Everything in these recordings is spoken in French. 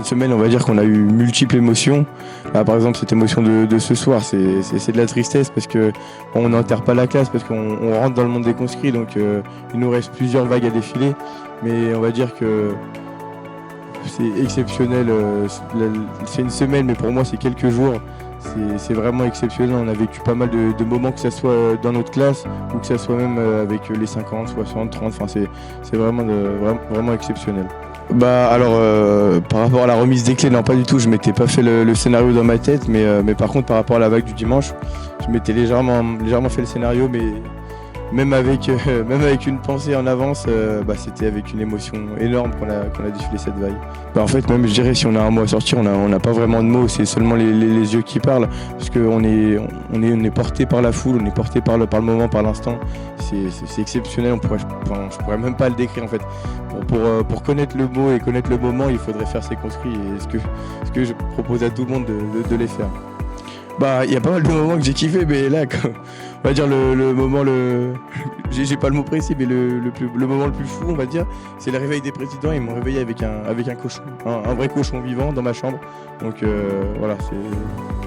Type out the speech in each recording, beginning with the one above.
semaine, on va dire qu'on a eu multiples émotions. Là, par exemple, cette émotion de ce soir, c'est de la tristesse parce qu'on n'enterre pas la classe, parce qu'on rentre dans le monde des conscrits, donc il nous reste plusieurs vagues à défiler. Mais on va dire que c'est exceptionnel. C'est une semaine, mais pour moi, c'est quelques jours. C'est vraiment exceptionnel. On a vécu pas mal de moments, que ce soit dans notre classe ou que ce soit même avec les 50, 60, 30. Enfin, c'est vraiment exceptionnel. Bah alors par rapport à la remise des clés, non pas du tout, je m'étais pas fait le scénario dans ma tête, mais par contre par rapport à la vague du dimanche, je m'étais légèrement fait le scénario, mais même avec une pensée en avance, c'était avec une émotion énorme qu'on a défilé cette vague. Bah, en fait, même je dirais, si on a un mot à sortir, on n'a pas vraiment de mots, c'est seulement les yeux qui parlent, parce qu'on est porté par la foule, on est porté par le moment, par l'instant. C'est exceptionnel, je pourrais même pas le décrire en fait. Pour connaître le mot et connaître le moment, il faudrait faire ces conscrits, et ce que je propose à tout le monde de les faire. Bah, il y a pas mal de moments que j'ai kiffé, mais là, on va dire le moment, j'ai pas le mot précis, mais le moment le plus fou, on va dire, c'est le réveil des présidents. Ils m'ont réveillé avec un cochon, un vrai cochon vivant dans ma chambre. Donc voilà,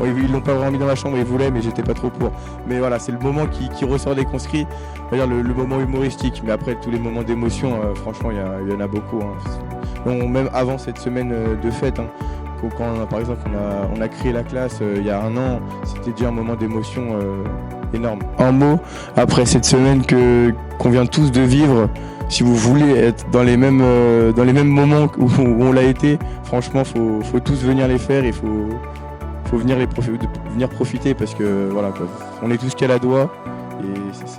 bon, ils l'ont pas vraiment mis dans ma chambre, ils voulaient, mais j'étais pas trop pour. Mais voilà, c'est le moment qui ressort des conscrits, on va dire le moment humoristique. Mais après, tous les moments d'émotion, franchement, il y en a beaucoup. Donc, même avant cette semaine de fête, quand par exemple on a créé la classe il y a un an, c'était déjà un moment d'émotion énorme. En mots, après cette semaine qu'on vient tous de vivre, si vous voulez être dans les mêmes moments où on l'a été, franchement faut tous venir les faire, il faut venir profiter, parce que voilà quoi, on est tous qu'à la doigt et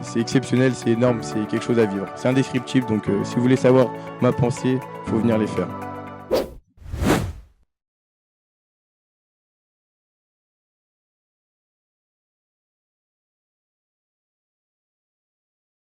c'est exceptionnel, c'est énorme, c'est quelque chose à vivre. C'est indescriptible, donc si vous voulez savoir ma pensée, faut venir les faire.